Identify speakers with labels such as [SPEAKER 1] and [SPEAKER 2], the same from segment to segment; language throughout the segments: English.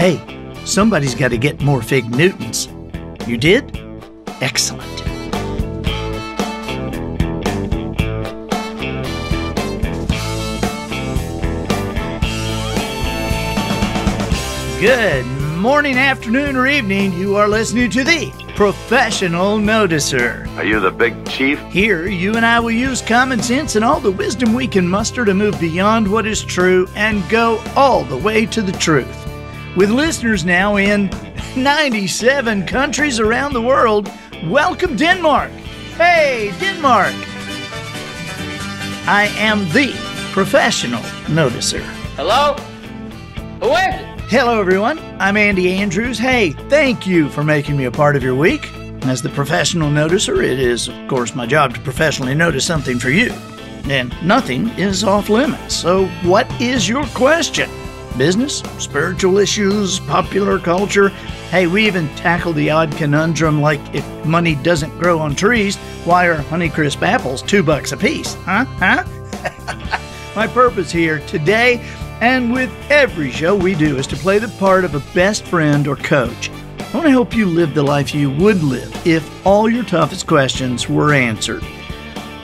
[SPEAKER 1] Hey, somebody's got to get more Fig Newtons. You did? Excellent. Good morning, afternoon, or evening. You are listening to the Professional Noticer.
[SPEAKER 2] Are you the big chief?
[SPEAKER 1] Here, you and I will use common sense and all the wisdom we can muster to move beyond what is true and go all the way to the truth. With listeners now in 97 countries around the world, welcome Denmark. Hey, Denmark. I am the Professional Noticer.
[SPEAKER 3] Hello? Who is it?
[SPEAKER 1] Hello, everyone. I'm Andy Andrews. Hey, thank you for making me a part of your week. As the Professional Noticer, it is, of course, my job to professionally notice something for you. And nothing is off limits. So what is your question? Business, spiritual issues, popular culture? Hey, we even tackle the odd conundrum like if money doesn't grow on trees, why are Honeycrisp apples $2 a piece? Huh? My purpose here today and with every show we do is to play the part of a best friend or coach. I want to help you live the life you would live if all your toughest questions were answered.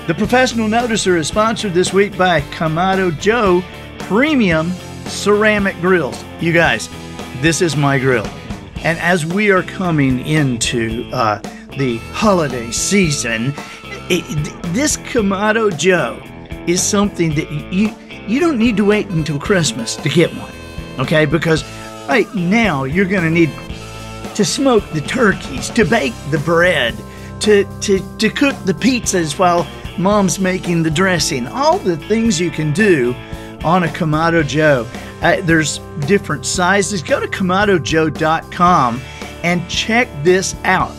[SPEAKER 1] The Professional Noticer is sponsored this week by Kamado Joe Premium Ceramic Grills. You guys, this is my grill. And as we are coming into the holiday season, this Kamado Joe is something that you don't need to wait until Christmas to get one, okay? Because right now you're going to need to smoke the turkeys, to bake the bread, to cook the pizzas while mom's making the dressing. All the things you can do on a Kamado Joe. There's different sizes. Go to KamadoJoe.com and check this out.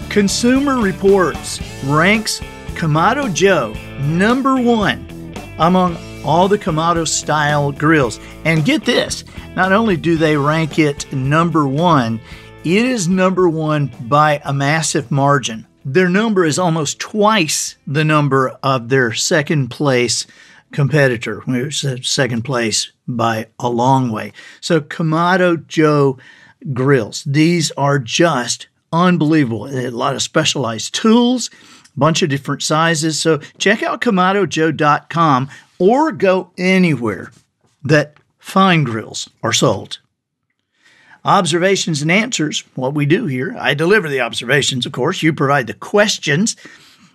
[SPEAKER 1] Consumer Reports ranks Kamado Joe #1 among all the Kamado style grills. And get this, not only do they rank it #1, it is #1 by a massive margin. Their number is almost twice the number of their second place competitor, which is second place by a long way. So Kamado Joe grills, these are just unbelievable. A lot of specialized tools, a bunch of different sizes. So check out KamadoJoe.com or go anywhere that fine grills are sold. Observations and answers, what we do here. I deliver the observations, of course. You provide the questions.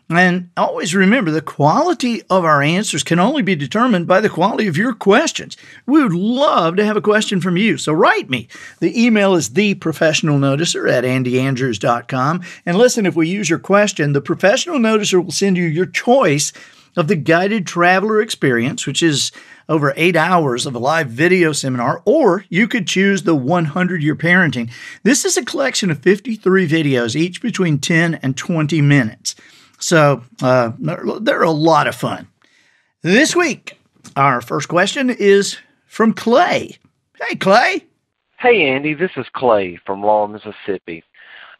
[SPEAKER 1] And always remember, the quality of our answers can only be determined by the quality of your questions. We would love to have a question from you, so write me. The email is theprofessionalnoticer@andyandrews.com. And listen, if we use your question, the Professional Noticer will send you your choice of the guided traveler experience, which is over 8 hours of a live video seminar, or you could choose the 100-Year Parenting. This is a collection of 53 videos, each between 10 and 20 minutes. So they're a lot of fun. This week, our first question is from Clay. Hey, Clay.
[SPEAKER 4] Hey, Andy. This is Clay from Laurel, Mississippi.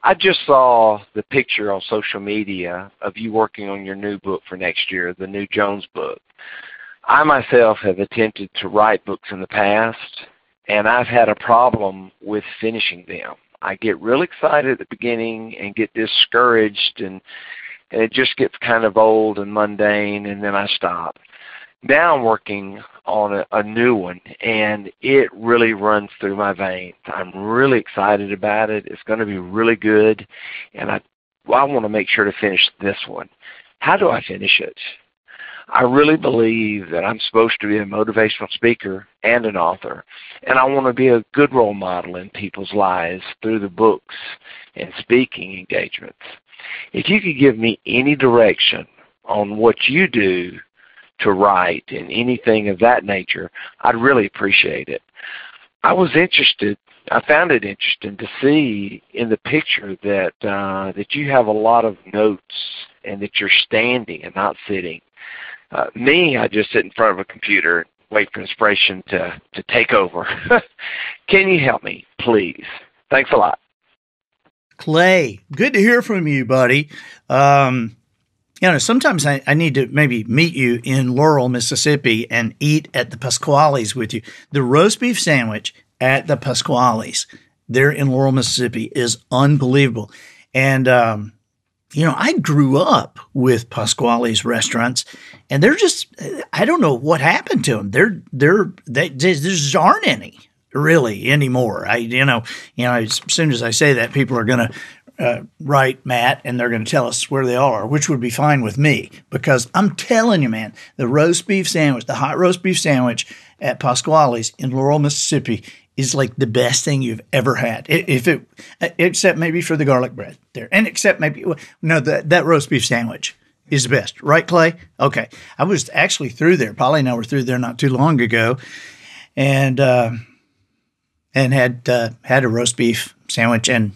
[SPEAKER 4] I just saw the picture on social media of you working on your new book for next year, the new Jones book. I myself have attempted to write books in the past, and I've had a problem with finishing them. I get real excited at the beginning and get discouraged, and it just gets kind of old and mundane, and then I stop. Now I'm working on a new one, and it really runs through my veins. I'm really excited about it. It's going to be really good, and I want to make sure to finish this one. How do I finish it? I really believe that I'm supposed to be a motivational speaker and an author, and I want to be a good role model in people's lives through the books and speaking engagements. If you could give me any direction on what you do to write and anything of that nature, I'd really appreciate it. I found it interesting to see in the picture that you have a lot of notes and that you're standing and not sitting. I just sit in front of a computer and wait for inspiration to take over. Can you help me, please? Thanks a lot.
[SPEAKER 1] Clay, good to hear from you, buddy. Sometimes I need to maybe meet you in Laurel, Mississippi and eat at the Pasquale's with you. The roast beef sandwich at the Pasquale's there in Laurel, Mississippi is unbelievable. And, I grew up with Pasquale's restaurants, and they're just, I don't know what happened to them. They just aren't any really anymore. As soon as I say that, people are going to write Matt, and they're going to tell us where they are, which would be fine with me, because I'm telling you, man, the roast beef sandwich, the hot roast beef sandwich at Pasquale's in Laurel, Mississippi is like the best thing you've ever had. Except maybe for the garlic bread there. And except maybe, no, that roast beef sandwich is the best. Right, Clay? Okay. I was actually through there. Polly and I were through there not too long ago, and had a roast beef sandwich, and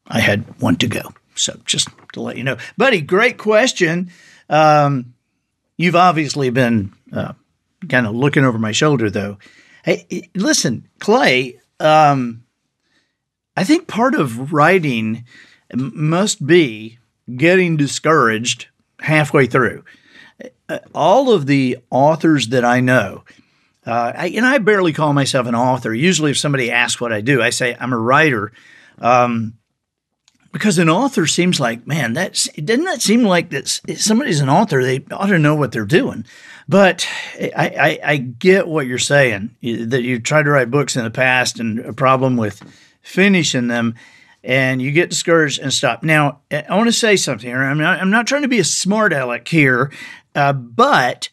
[SPEAKER 1] I had one to go. So just to let you know. Buddy, great question. You've obviously been kind of looking over my shoulder, though. Hey, listen, Clay, I think part of writing must be getting discouraged halfway through. All of the authors that I know, I barely call myself an author. Usually if somebody asks what I do, I say I'm a writer. Because an author seems like, man, doesn't that seem like that if somebody's an author, they ought to know what they're doing. But I get what you're saying, that you tried to write books in the past and a problem with finishing them, and you get discouraged and stop. Now, I want to say something here. I'm not trying to be a smart aleck here, but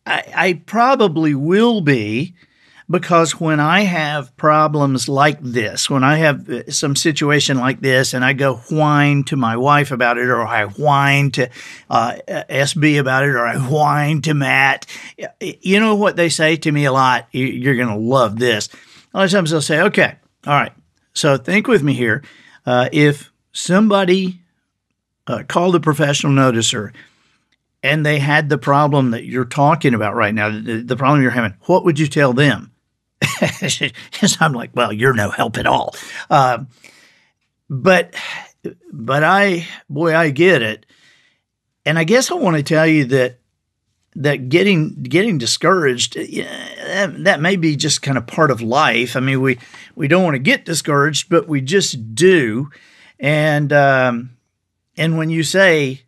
[SPEAKER 1] I probably will be, because when I have problems like this, when I have some situation like this and I go whine to my wife about it, or I whine to SB about it, or I whine to Matt, you know what they say to me a lot? You're going to love this. A lot of times they'll say, okay, all right, so think with me here. If somebody called a professional noticer and they had the problem that you're talking about right now, the problem you're having, what would you tell them? I'm like, well, you're no help at all. But I get it. And I guess I want to tell you that getting discouraged, that may be just kind of part of life. I mean, we don't want to get discouraged, but we just do. And when you say,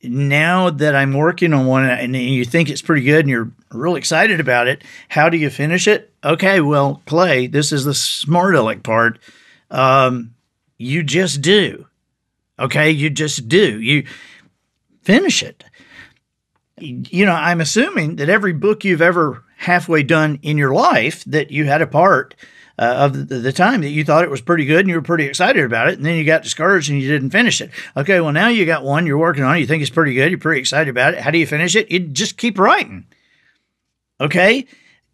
[SPEAKER 1] now that I'm working on one and you think it's pretty good and you're really excited about it, how do you finish it? Okay, well, Clay, this is the smart aleck part. You just do. Okay, you just do. You finish it. I'm assuming that every book you've ever halfway done in your life, that you had a part of the time that you thought it was pretty good and you were pretty excited about it, and then you got discouraged and you didn't finish it. Okay, well, now you got one, you're working on it, you think it's pretty good, you're pretty excited about it. How do you finish it? You just keep writing. Okay?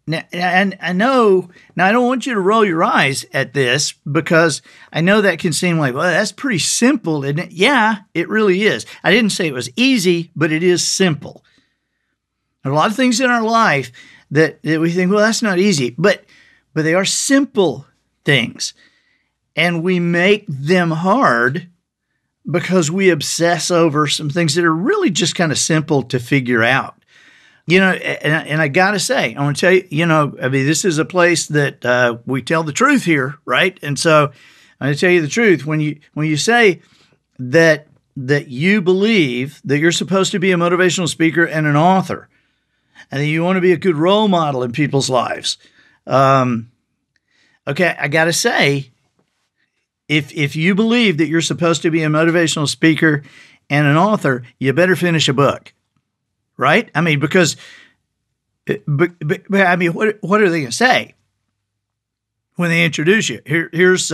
[SPEAKER 1] Now, and I know, I don't want you to roll your eyes at this, because I know that can seem like, well, that's pretty simple, isn't it? Yeah, it really is. I didn't say it was easy, but it is simple. There are a lot of things in our life that we think, well, that's not easy, but they are simple things, and we make them hard because we obsess over some things that are really just kind of simple to figure out. And I got to say, I want to tell you, I mean, this is a place that we tell the truth here, right? And so I'm going to tell you the truth. When you say that you believe that you're supposed to be a motivational speaker and an author, and that you want to be a good role model in people's lives, okay, I got to say, if you believe that you're supposed to be a motivational speaker and an author, you better finish a book, right? I mean, because, but I mean, what are they going to say when they introduce you? Here's,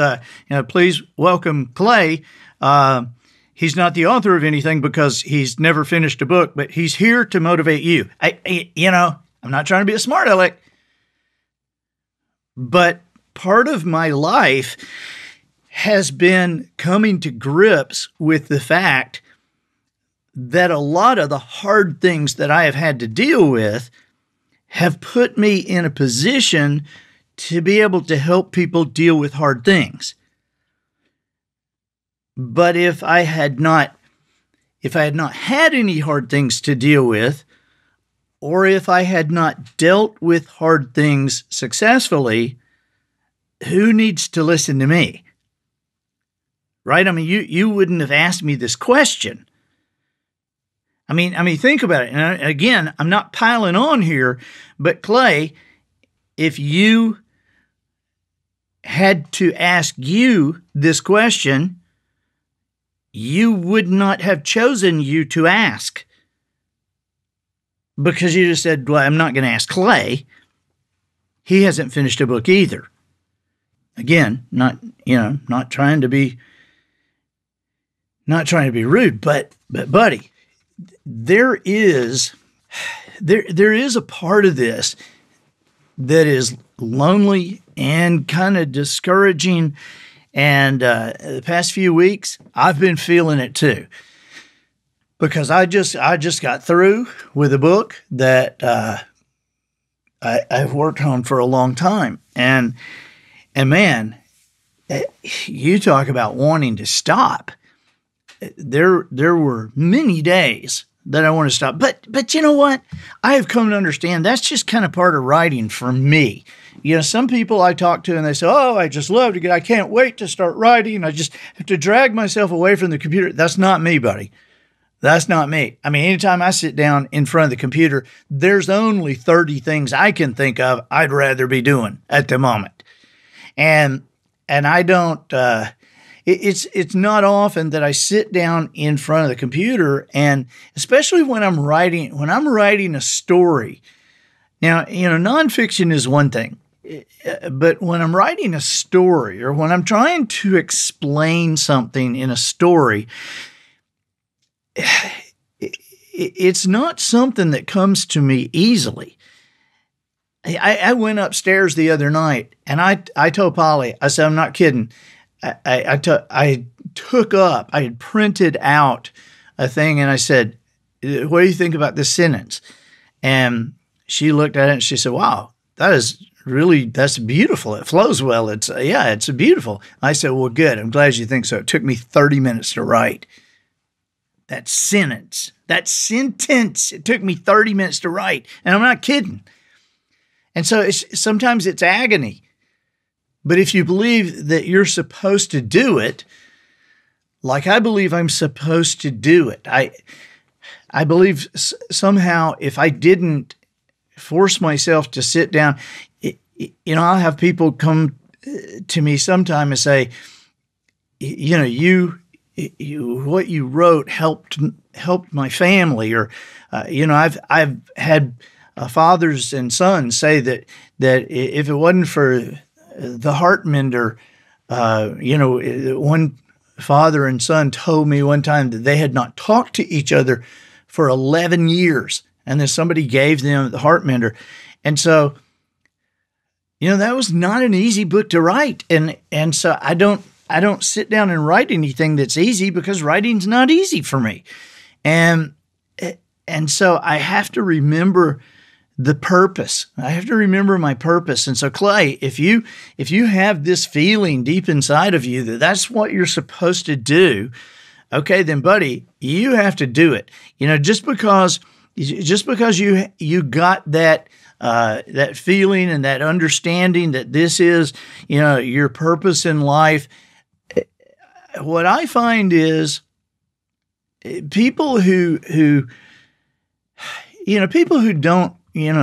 [SPEAKER 1] please welcome Clay. He's not the author of anything because he's never finished a book, but he's here to motivate you. I'm not trying to be a smart aleck, but part of my life has been coming to grips with the fact that a lot of the hard things that I have had to deal with have put me in a position to be able to help people deal with hard things. But if I had not had any hard things to deal with, or if I had not dealt with hard things successfully, who needs to listen to me? Right? I mean, you wouldn't have asked me this question. I mean, think about it. And again, I'm not piling on here, but Clay, if you had to ask you this question, you would not have chosen you to ask, because you just said, well, I'm not going to ask Clay. He hasn't finished a book either. Again, not trying to be rude, but buddy, there is a part of this that is lonely and kind of discouraging. And the past few weeks, I've been feeling it too, because I just got through with a book that I've worked on for a long time, and man, you talk about wanting to stop. There were many days that I want to stop, but you know what? I have come to understand that's just kind of part of writing for me. You know, some people I talk to and they say, "Oh, I just love I can't wait to start writing. I just have to drag myself away from the computer." That's not me, buddy. That's not me. I mean, anytime I sit down in front of the computer, there's only 30 things I can think of I'd rather be doing at the moment. And I don't, it's not often that I sit down in front of the computer, and especially when I'm writing a story. Now, you know, nonfiction is one thing, but when I'm writing a story, or when I'm trying to explain something in a story, it's not something that comes to me easily. I went upstairs the other night, and I told Polly, I said, I'm not kidding. I had printed out a thing, and I said, what do you think about this sentence? And she looked at it and she said, wow, that's beautiful. It flows well. It's beautiful. I said, well, good. I'm glad you think so. It took me 30 minutes to write that sentence, it took me 30 minutes to write, and I'm not kidding. And so sometimes it's agony. But if you believe that you're supposed to do it, like I believe I'm supposed to do it, I believe somehow if I didn't force myself to sit down, I'll have people come to me sometime and say, what you wrote helped my family, or I've had fathers and sons say that if it wasn't for the heart mender, one father and son told me one time that they had not talked to each other for 11 years, and then somebody gave them the heart mender, and so that was not an easy book to write, and so I don't sit down and write anything that's easy, because writing's not easy for me. And so I have to remember the purpose. I have to remember my purpose. And so Clay, if you have this feeling deep inside of you that that's what you're supposed to do, okay, then buddy, you have to do it. Just because you got that feeling and that understanding that this is, your purpose in life. What I find is people who don't,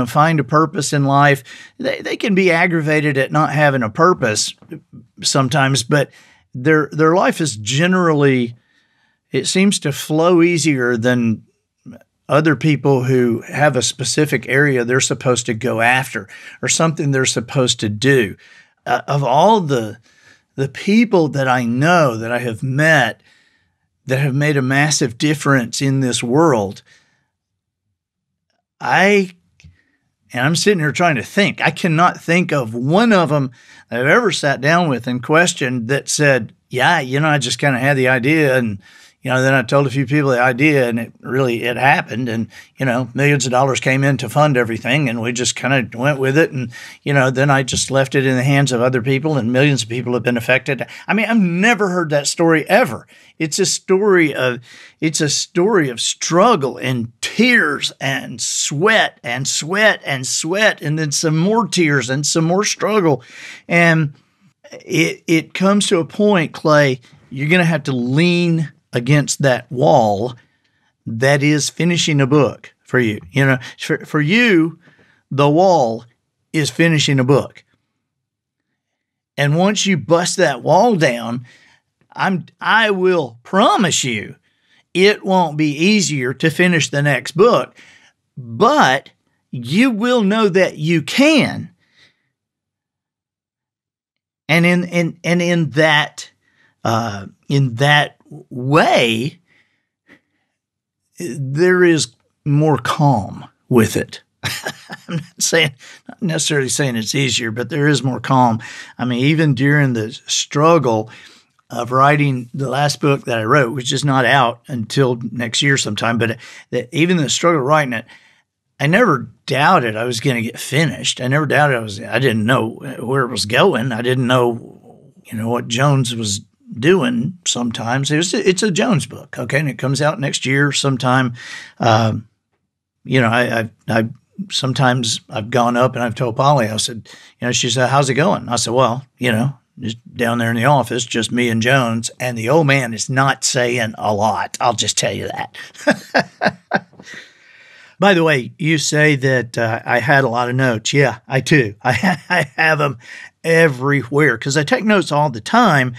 [SPEAKER 1] find a purpose in life, they can be aggravated at not having a purpose sometimes, but their life is generally, it seems to flow easier than other people who have a specific area they're supposed to go after, or something they're supposed to do. Of all the people that I know, that I have met, that have made a massive difference in this world, I'm sitting here trying to think. I cannot think of one of them I've ever sat down with and questioned that said, yeah, I just kind of had the idea, and then I told a few people the idea, and it happened, and millions of dollars came in to fund everything, and we just kind of went with it, and then I just left it in the hands of other people, and millions of people have been affected. I mean, I've never heard that story ever. It's a story of struggle and tears and sweat and then some more tears and some more struggle, and it comes to a point, Clay, you're going to have to lean against that wall that is finishing a book for you. You know, for you, the wall is finishing a book. And once you bust that wall down, I will promise you it won't be easier to finish the next book, but you will know that you can. And in that way, there is more calm with it. I'm not necessarily saying it's easier, but there is more calm. I mean, even during the struggle of writing the last book that I wrote, which is not out until next year sometime, but even the struggle of writing it, I never doubted I was going to get finished. I never doubted I didn't know where it was going. I didn't know, what Jones was doing sometimes. It's a Jones book, okay? And it comes out next year sometime. Sometimes I've gone up and I've told Polly, I said, she said, how's it going? I said, well, just down there in the office, just me and Jones, and the old man is not saying a lot. I'll just tell you that. By the way, you say that I had a lot of notes. Yeah, I do. I have them everywhere because I take notes all the time.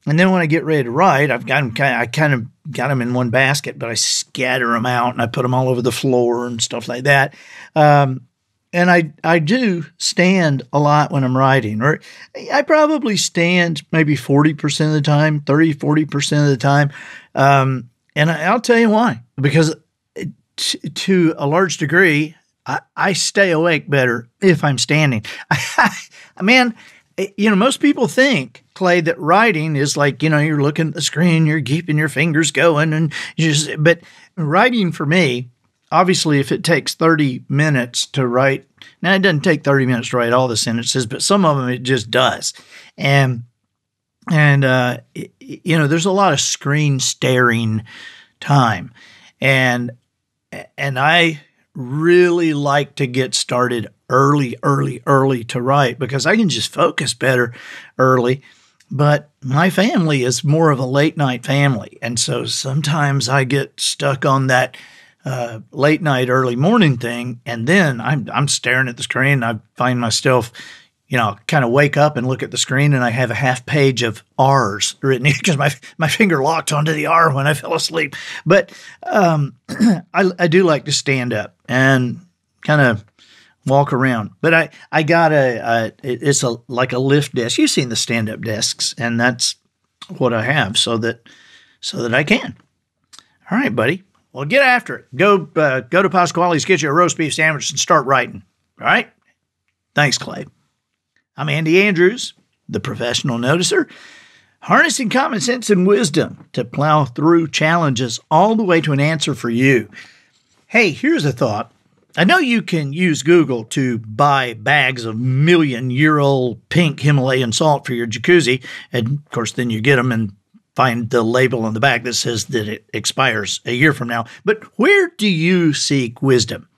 [SPEAKER 1] And then when I get ready to write, I kind of got them in one basket, but I scatter them out and I put them all over the floor and stuff like that. And I do stand a lot when I'm writing, or I probably stand maybe 40% of the time, 40% of the time. And I'll tell you why, because to a large degree, I stay awake better if I'm standing. Man, most people think, Clay, that writing is like, you're looking at the screen, you're keeping your fingers going, but writing for me, obviously, if it takes 30 minutes to write, now it doesn't take 30 minutes to write all the sentences, but some of them it just does. And there's a lot of screen staring time. And I really like to get started early to write because I can just focus better early. But my family is more of a late night family. And so sometimes I get stuck on that late night, early morning thing. And then I'm staring at the screen. And I find myself, kind of wake up and look at the screen and I have a half page of R's written because my finger locked onto the R when I fell asleep. But I do like to stand up and kind of walk around. But I got it's like a lift desk. You've seen the stand-up desks, and that's what I have so that I can. All right, buddy. Well, get after it. Go to Pasquale's, get you a roast beef sandwich, and start writing. All right? Thanks, Clay. I'm Andy Andrews, the professional noticer, harnessing common sense and wisdom to plow through challenges all the way to an answer for you. Hey, here's a thought. I know you can use Google to buy bags of million-year-old pink Himalayan salt for your jacuzzi, and of course then you get them and find the label on the back that says that it expires a year from now. But where do you seek wisdom?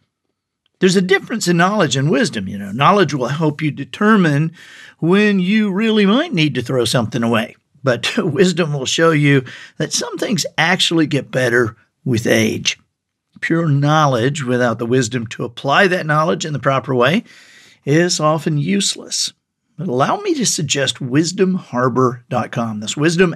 [SPEAKER 1] There's a difference in knowledge and wisdom. Knowledge will help you determine when you really might need to throw something away. But wisdom will show you that some things actually get better with age. Pure knowledge without the wisdom to apply that knowledge in the proper way is often useless. But allow me to suggest wisdomharbor.com. That's wisdom,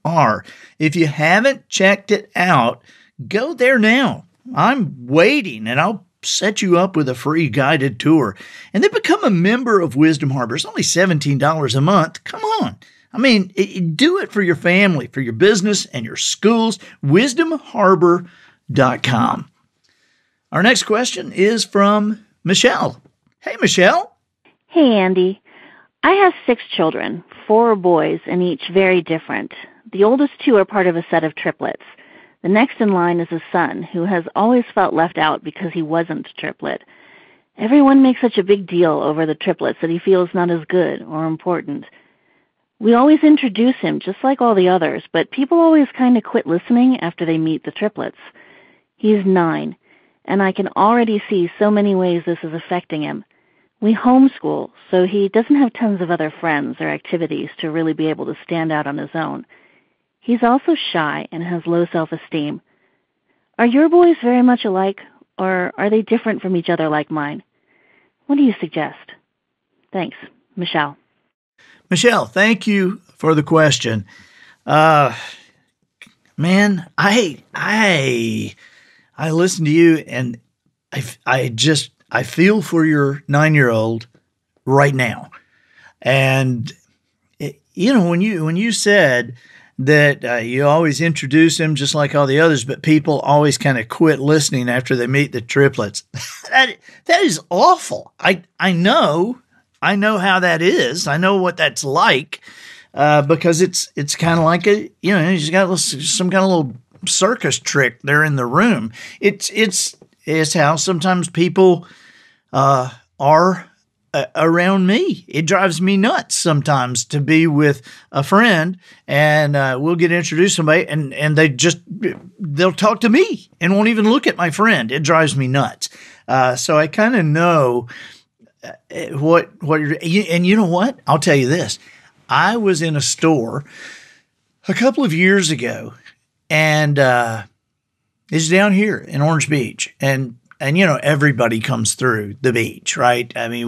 [SPEAKER 1] Harbor. If you haven't checked it out, go there now. I'm waiting, and I'll set you up with a free guided tour. And then become a member of Wisdom Harbor. It's only $17 a month. Come on. I mean, do it for your family, for your business, and your schools. Wisdomharbor.com. Our next question is from Michelle. Hey, Michelle.
[SPEAKER 2] Hey, Andy. I have 6 children, 4 boys, and each very different. The oldest 2 are part of a set of triplets. The next in line is a son who has always felt left out because he wasn't a triplet. Everyone makes such a big deal over the triplets that he feels not as good or important. We always introduce him just like all the others, but people always kind of quit listening after they meet the triplets. He's 9, and I can already see so many ways this is affecting him. We homeschool, so he doesn't have tons of other friends or activities to really be able to stand out on his own. He's also shy and has low self-esteem. Are your boys very much alike, or are they different from each other like mine? What do you suggest? Thanks, Michelle.
[SPEAKER 1] Michelle, thank you for the question. Man, I listen to you, and I feel for your 9-year-old right now. And when you said that you always introduce him just like all the others, but people always kind of quit listening after they meet the triplets. that is awful. I know how that is. I know what that's like. Because it's kind of like he's got some kind of little circus trick there in the room. It's how sometimes people are around me. It drives me nuts sometimes to be with a friend and we'll get introduced to somebody and they'll talk to me and won't even look at my friend. It drives me nuts. So I kind of know what you're, and you know what? I'll tell you this. I was in a store a couple of years ago, and it's down here in Orange Beach, and everybody comes through the beach, right? I mean,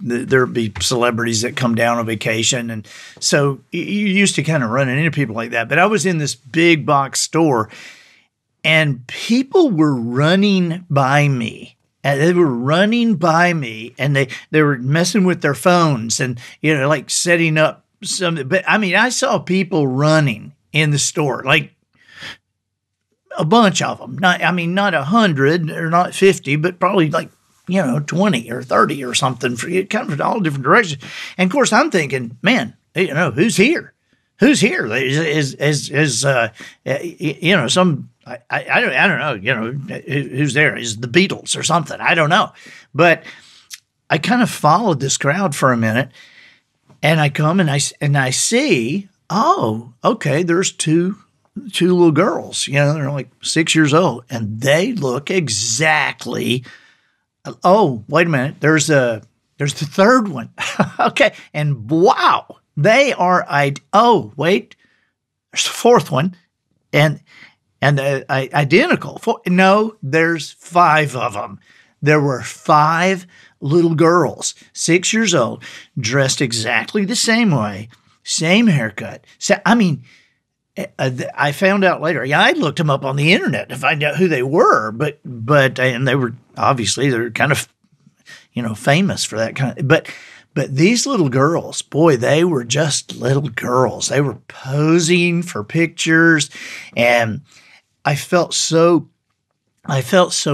[SPEAKER 1] there'll be celebrities that come down on vacation, and so you used to kind of running into people like that. But I was in this big box store, and people were running by me. And they were running by me, and they were messing with their phones, and like setting up. But I mean, I saw people running in the store, like a bunch of them. Not 100 or not 50, but probably like 20 or 30 or something. Kind of all different directions. And of course, I'm thinking, man, who's here? Who's here? Some I don't know. Who's there? Is the Beatles or something? I don't know. But I kind of followed this crowd for a minute. And I come and I see, oh, okay, there's two little girls, they're like 6 years old, and they look exactly. Oh, wait a minute, there's the third one, okay, and wow, they are. Oh, wait, there's the fourth one, and identical. No, there's 5 of them. There were 5 little girls, 6 years old, dressed exactly the same way, same haircut. So, I mean, I found out later. Yeah, I looked them up on the internet to find out who they were, but and they were obviously they're kind of, famous for that kind of. But these little girls, boy, they were just little girls. They were posing for pictures, and I felt so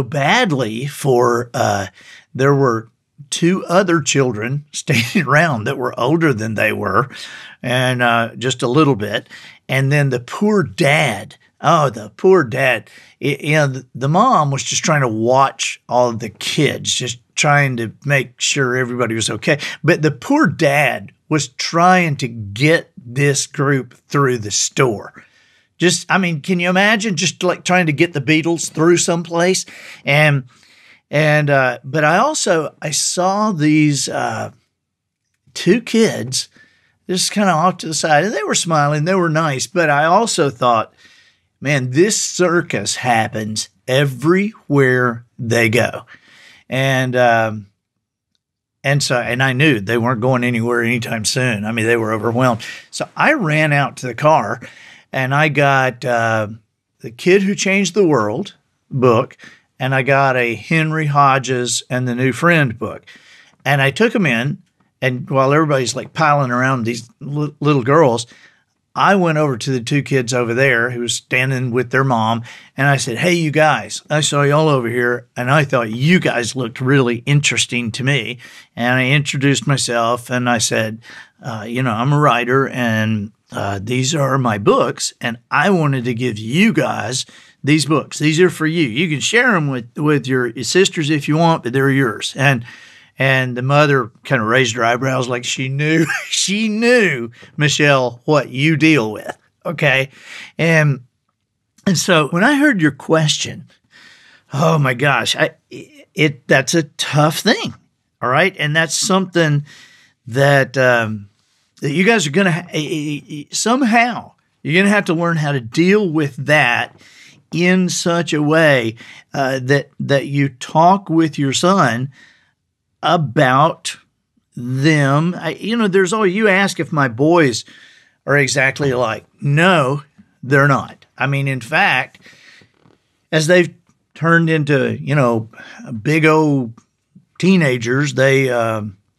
[SPEAKER 1] badly for. There were 2 other children standing around that were older than they were, and just a little bit. And then the poor dad. Oh, the poor dad. The mom was just trying to watch all of the kids, just trying to make sure everybody was okay. But the poor dad was trying to get this group through the store. Can you imagine just like trying to get the Beatles through someplace? But I saw these 2 kids just kind of off to the side, and they were smiling, they were nice, but I also thought, man, this circus happens everywhere they go. And I knew they weren't going anywhere anytime soon. I mean, they were overwhelmed. So I ran out to the car, and I got The Kid Who Changed the World book, and I got a Henry Hodges and the New Friend book. And I took them in, and while everybody's like piling around these little girls, I went over to the 2 kids over there who was standing with their mom, and I said, hey, you guys, I saw y'all over here, and I thought you guys looked really interesting to me. And I introduced myself, and I said, I'm a writer, and these are my books, and I wanted to give you guys these books. These are for you. You can share them with your sisters if you want, but they're yours. And the mother kind of raised her eyebrows like she knew, Michelle, what you deal with. Okay. And so when I heard your question, oh my gosh, that's a tough thing. All right. And that's something that, that you guys are going to somehow, you're going to have to learn how to deal with that in such a way that you talk with your son about them. There's always, you ask if my boys are exactly alike. No, they're not. I mean, in fact, as they've turned into, big old teenagers,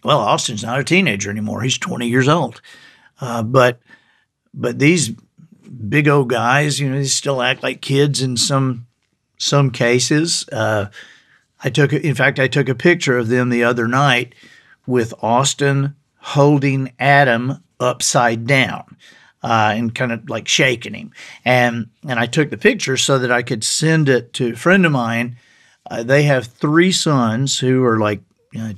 [SPEAKER 1] Austin's not a teenager anymore. He's 20 years old. But these big old guys, they still act like kids in some cases. I took a picture of them the other night with Austin holding Adam upside down and kind of like shaking him. And I took the picture so that I could send it to a friend of mine. They have 3 sons who are like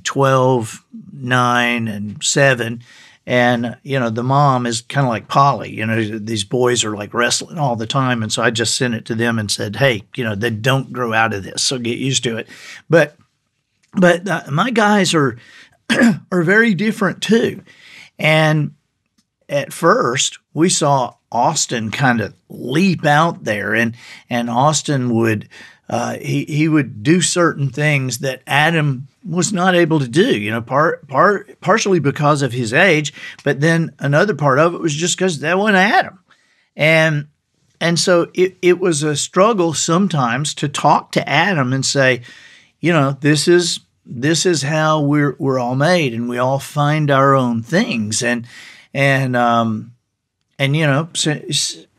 [SPEAKER 1] 12, 9, and 7. And, the mom is kind of like Polly. These boys are like wrestling all the time. And so I just sent it to them and said, hey, they don't grow out of this, so get used to it. But my guys are are very different too. And at first, we saw Austin kind of leap out there, and Austin would he would do certain things that Adam was not able to do. Partially because of his age, but then another part of it was just because that wasn't Adam, and so it was a struggle sometimes to talk to Adam and say, this is how we're all made, and we all find our own things, and so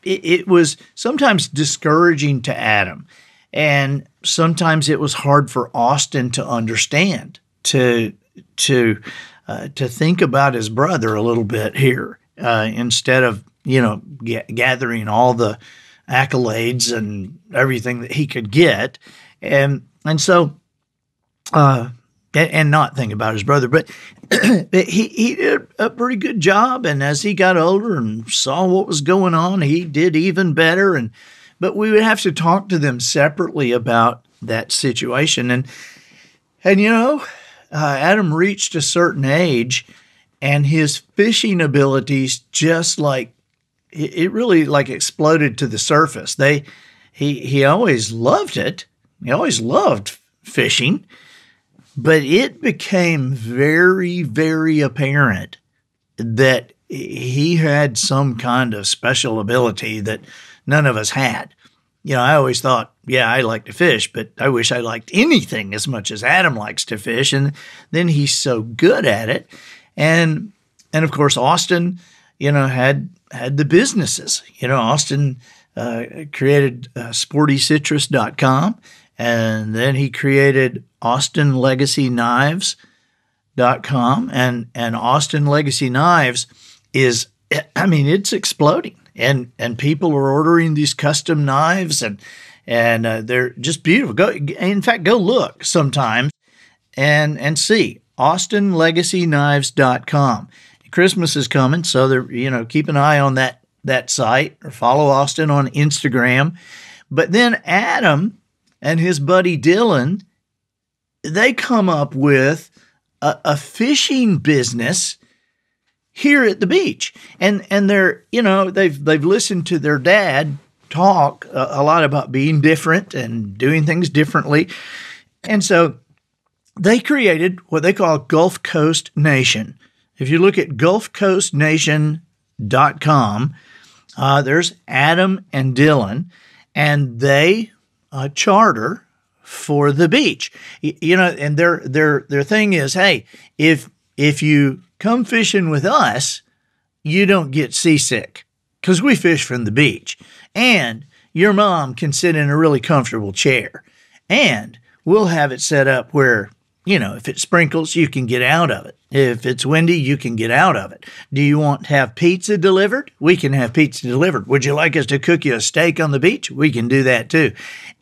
[SPEAKER 1] it was sometimes discouraging to Adam, and sometimes it was hard for Austin to understand, to think about his brother a little bit here, instead of gathering all the accolades and everything that he could get, and so. And not think about his brother, but he did a pretty good job. And as he got older and saw what was going on, he did even better. But we would have to talk to them separately about that situation. And Adam reached a certain age, and his fishing abilities just like it really like exploded to the surface. He always loved it. He always loved fishing. But it became very, very apparent that he had some kind of special ability that none of us had. I always thought, I like to fish, but I wish I liked anything as much as Adam likes to fish. And then he's so good at it. And of course, Austin, had the businesses. Austin created SportyCitrus.com. And then he created AustinLegacyKnives.com, and Austin Legacy Knives is, it's exploding, and people are ordering these custom knives, and they're just beautiful. Go look sometime and see AustinLegacyKnives.com. Christmas is coming, so keep an eye on that site, or follow Austin on Instagram. But then Adam and his buddy Dylan, they come up with a fishing business here at the beach, and they're they've listened to their dad talk a lot about being different and doing things differently, and so they created what they call Gulf Coast Nation. If you look at GulfCoastNation.com, there's Adam and Dylan, and they charter for the beach, and their thing is, hey, if you come fishing with us, you don't get seasick because we fish from the beach, and your mom can sit in a really comfortable chair, and we'll have it set up where, if it sprinkles, you can get out of it. If it's windy, you can get out of it. Do you want to have pizza delivered? We can have pizza delivered. Would you like us to cook you a steak on the beach? We can do that too.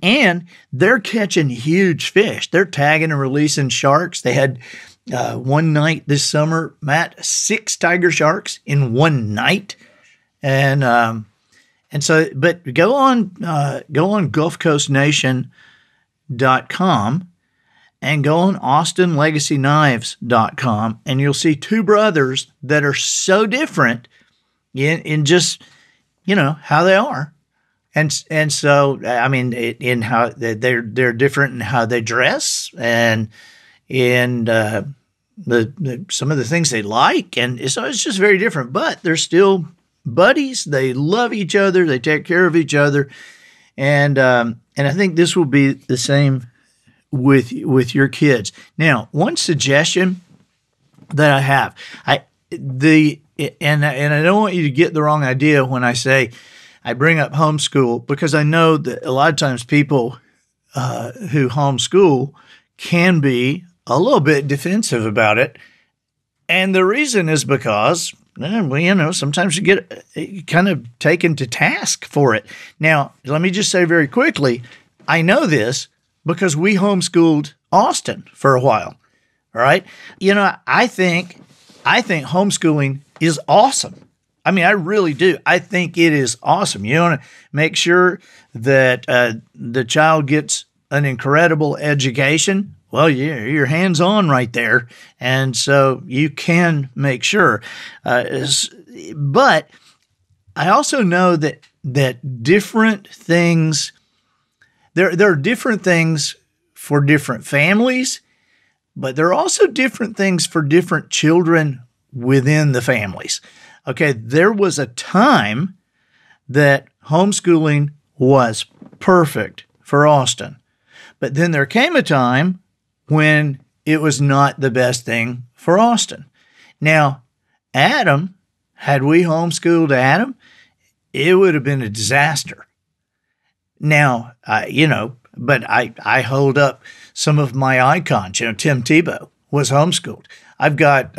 [SPEAKER 1] And they're catching huge fish. They're tagging and releasing sharks. They had one night this summer, Matt, 6 tiger sharks in one night. And so, but go on GulfCoastNation.com and go on austinlegacyknives.com, and you'll see two brothers that are so different in just, how they are. And so, I mean, in how they're different in how they dress and in some of the things they like. And so it's just very different, but they're still buddies. They love each other. They take care of each other. And I think this will be the same with your kids. Now, one suggestion that I have, and I don't want you to get the wrong idea when I say I bring up homeschool, because I know that a lot of times people who homeschool can be a little bit defensive about it. And the reason is because, sometimes you get kind of taken to task for it. Now, let me just say very quickly, I know this because we homeschooled Austin for a while. All right. I think homeschooling is awesome. I mean, I really do. I think it is awesome. You want to make sure that the child gets an incredible education. Well, you're hands-on right there. And so you can make sure. But I also know that different things, there are different things for different families, but there are also different things for different children within the families. Okay, there was a time that homeschooling was perfect for Austin, but then there came a time when it was not the best thing for Austin. Now, Adam, had we homeschooled Adam, it would have been a disaster. Now, but I hold up some of my icons. Tim Tebow was homeschooled. I've got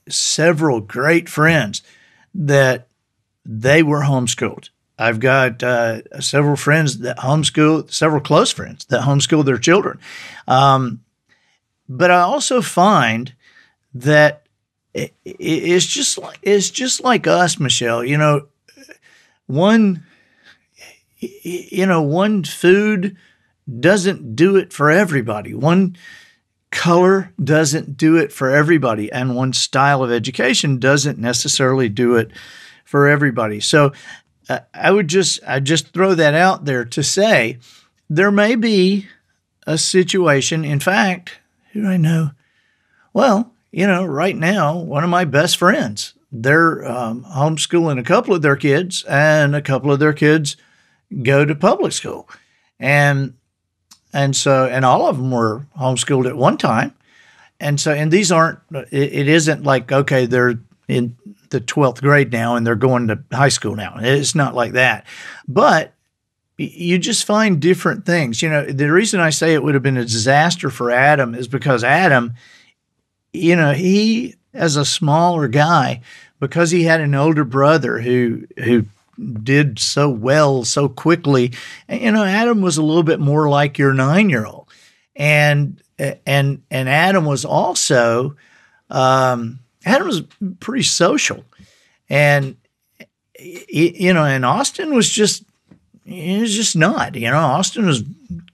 [SPEAKER 1] several great friends that they were homeschooled. I've got several friends that homeschool, several close friends that homeschool their children. But I also find that it's just like us, Michelle. One food doesn't do it for everybody. One color doesn't do it for everybody, and one style of education doesn't necessarily do it for everybody. So I just throw that out there to say there may be a situation. In fact, who do I know? Well, right now, one of my best friends, they're homeschooling a couple of their kids, and a couple of their kids go to public school. And all of them were homeschooled at one time. And these aren't, it isn't like, okay, they're in the 12th grade now and they're going to high school now. It's not like that. But you just find different things. The reason I say it would have been a disaster for Adam is because Adam, he, as a smaller guy, because he had an older brother who did so well so quickly, Adam was a little bit more like your 9-year-old, and Adam was also Adam was pretty social, and and Austin was just not. Austin was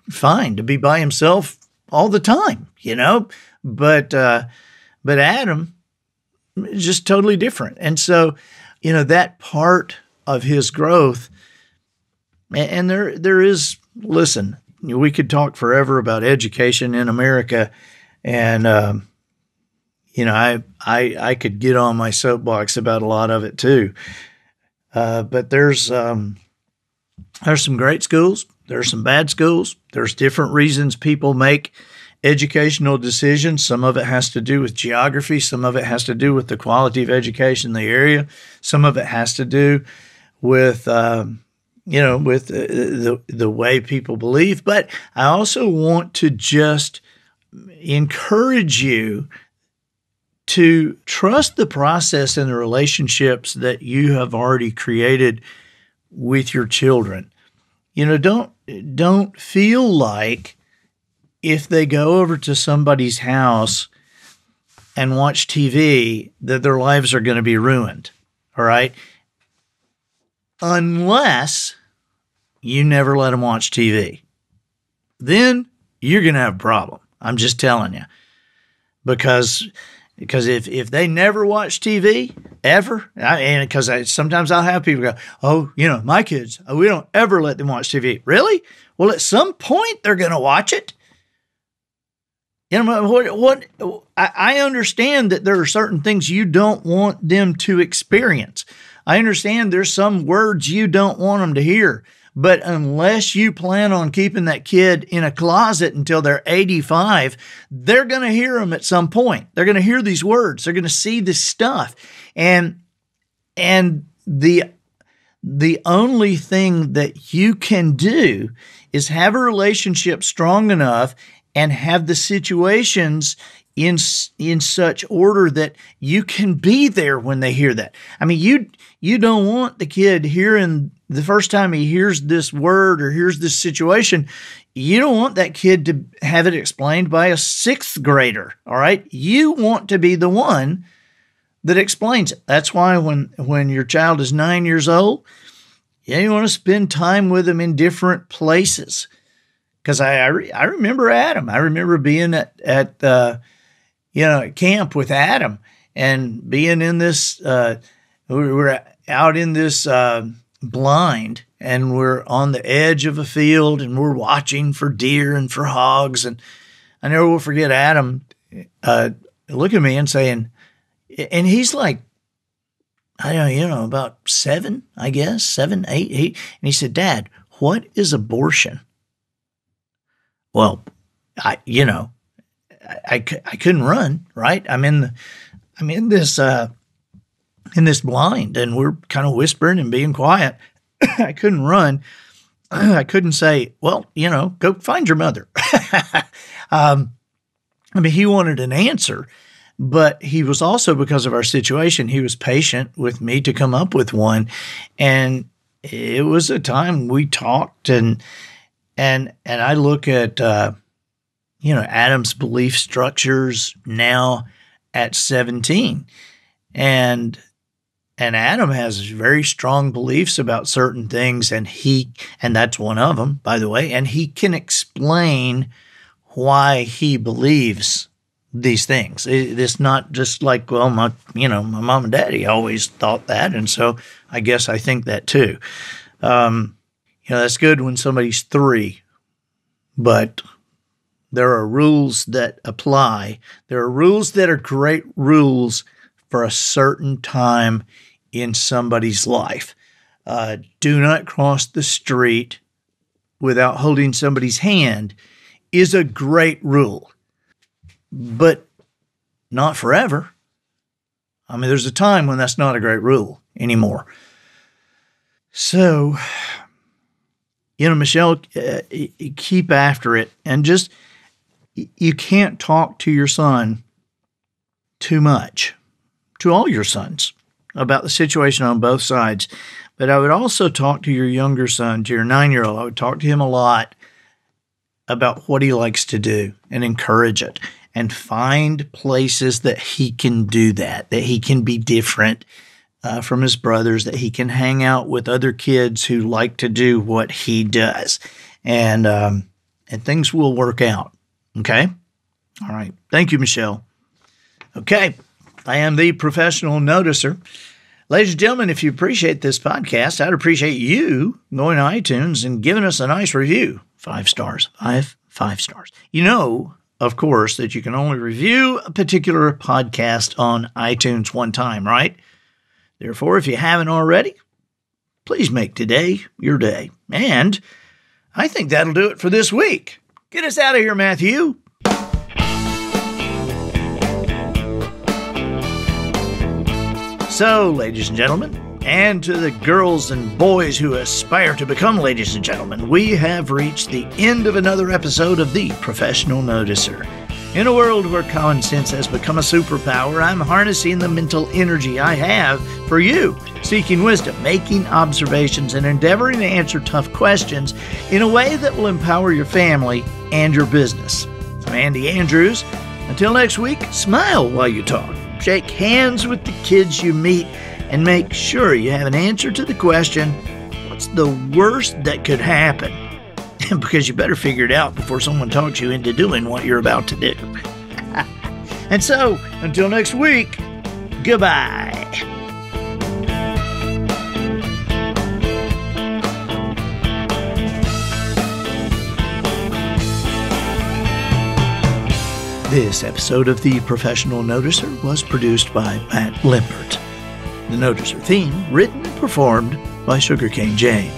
[SPEAKER 1] fine to be by himself all the time. But Adam is just totally different, and so that part of his growth. And there is, listen, we could talk forever about education in America, and I could get on my soapbox about a lot of it too. But there's some great schools, there's some bad schools, there's different reasons people make educational decisions. Some of it has to do with geography, some of it has to do with the quality of education in the area, some of it has to do with the way people believe. But I also want to just encourage you to trust the process and the relationships that you have already created with your children. Don't feel like if they go over to somebody's house and watch TV that their lives are going to be ruined. All right. Unless you never let them watch TV, then you're going to have a problem. I'm just telling you. Because if they never watch TV ever, sometimes I'll have people go, oh, my kids, we don't ever let them watch TV. Really? Well, at some point they're going to watch it. I understand that there are certain things you don't want them to experience. I understand there's some words you don't want them to hear. But unless you plan on keeping that kid in a closet until they're 85, they're going to hear them at some point. They're going to hear these words. They're going to see this stuff. And the only thing that you can do is have a relationship strong enough and have the situations in such order that you can be there when they hear that. I mean, you don't want the kid hearing the first time he hears this word or hears this situation, you don't want that kid to have it explained by a sixth grader, all right? You want to be the one that explains it. That's why when your child is 9 years old, you want to spend time with them in different places. Because I remember Adam. I remember being at camp with Adam and being in this, we were out in this blind, and we're on the edge of a field, and we're watching for deer and for hogs. And I never will forget Adam looking at me and saying, and he's like, I don't know, about 7, I guess, 7, 8. And he said, Dad, what is abortion? Well, I couldn't run, right? I'm in this blind, and we're kind of whispering and being quiet. I couldn't run. I couldn't say, well, go find your mother. He wanted an answer, but he was also, because of our situation, he was patient with me to come up with one. And it was a time we talked, and I look at, Adam's belief structures now at 17, and Adam has very strong beliefs about certain things, and that's one of them, by the way, and he can explain why he believes these things. It's not just like, well, my mom and daddy always thought that, and so I guess I think that too. That's good when somebody's 3, but there are rules that apply. There are rules that are great rules for a certain time in somebody's life. Do not cross the street without holding somebody's hand is a great rule, but not forever. There's a time when that's not a great rule anymore. So, Michelle, keep after it, and just, you can't talk to your son too much, to all your sons, about the situation on both sides. But I would also talk to your younger son, to your 9-year-old. I would talk to him a lot about what he likes to do and encourage it, and find places that he can do that he can be different from his brothers, that he can hang out with other kids who like to do what he does. And things will work out. Okay? All right. Thank you, Michelle. Okay. I am the professional noticer. Ladies and gentlemen, if you appreciate this podcast, I'd appreciate you going to iTunes and giving us a nice review. 5 stars. 5 stars. Of course, that you can only review a particular podcast on iTunes one time, right? Therefore, if you haven't already, please make today your day. And I think that'll do it for this week. Get us out of here, Matthew. So, ladies and gentlemen, and to the girls and boys who aspire to become ladies and gentlemen, we have reached the end of another episode of The Professional Noticer. In a world where common sense has become a superpower, I'm harnessing the mental energy I have for you, seeking wisdom, making observations, and endeavoring to answer tough questions in a way that will empower your family and your business. I'm Andy Andrews. Until next week, smile while you talk. Shake hands with the kids you meet, and make sure you have an answer to the question, what's the worst that could happen? because you better figure it out before someone talks you into doing what you're about to do. And so, until next week, goodbye. This episode of The Professional Noticer was produced by Matt Limpert. The Noticer theme, written and performed by Sugarcane Jane.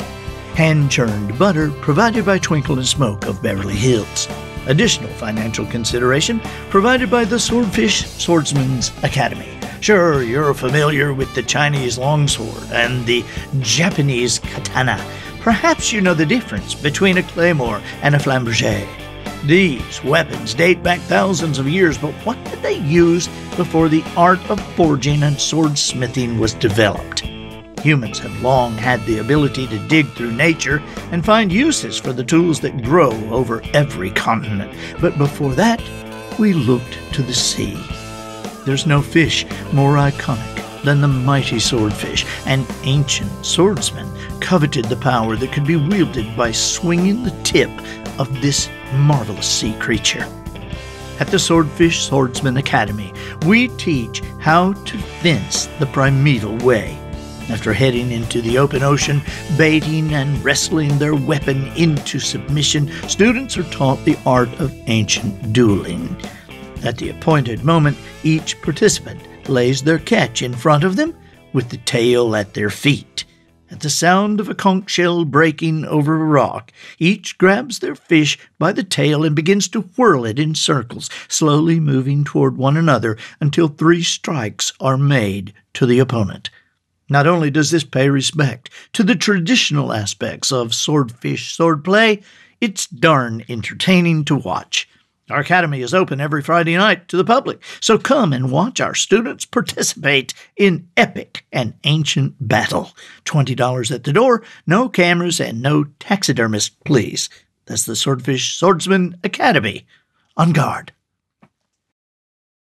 [SPEAKER 1] Hand-churned butter provided by Twinkle and Smoke of Beverly Hills. Additional financial consideration provided by the Swordfish Swordsman's Academy. Sure, you're familiar with the Chinese longsword and the Japanese katana. Perhaps you know the difference between a claymore and a flamberge. These weapons date back thousands of years, but what did they use before the art of forging and swordsmithing was developed? Humans have long had the ability to dig through nature and find uses for the tools that grow over every continent. But before that, we looked to the sea. There's no fish more iconic than the mighty swordfish, and ancient swordsmen coveted the power that could be wielded by swinging the tip of this marvelous sea creature. At the Swordfish Swordsman Academy, we teach how to fence the primeval way. After heading into the open ocean, baiting and wrestling their weapon into submission, students are taught the art of ancient dueling. At the appointed moment, each participant lays their catch in front of them with the tail at their feet. At the sound of a conch shell breaking over a rock, each grabs their fish by the tail and begins to whirl it in circles, slowly moving toward one another until 3 strikes are made to the opponent. Not only does this pay respect to the traditional aspects of swordfish swordplay, it's darn entertaining to watch. Our academy is open every Friday night to the public, so come and watch our students participate in epic and ancient battle. $20 at the door, no cameras, and no taxidermists, please. That's the Swordfish Swordsman Academy. On guard.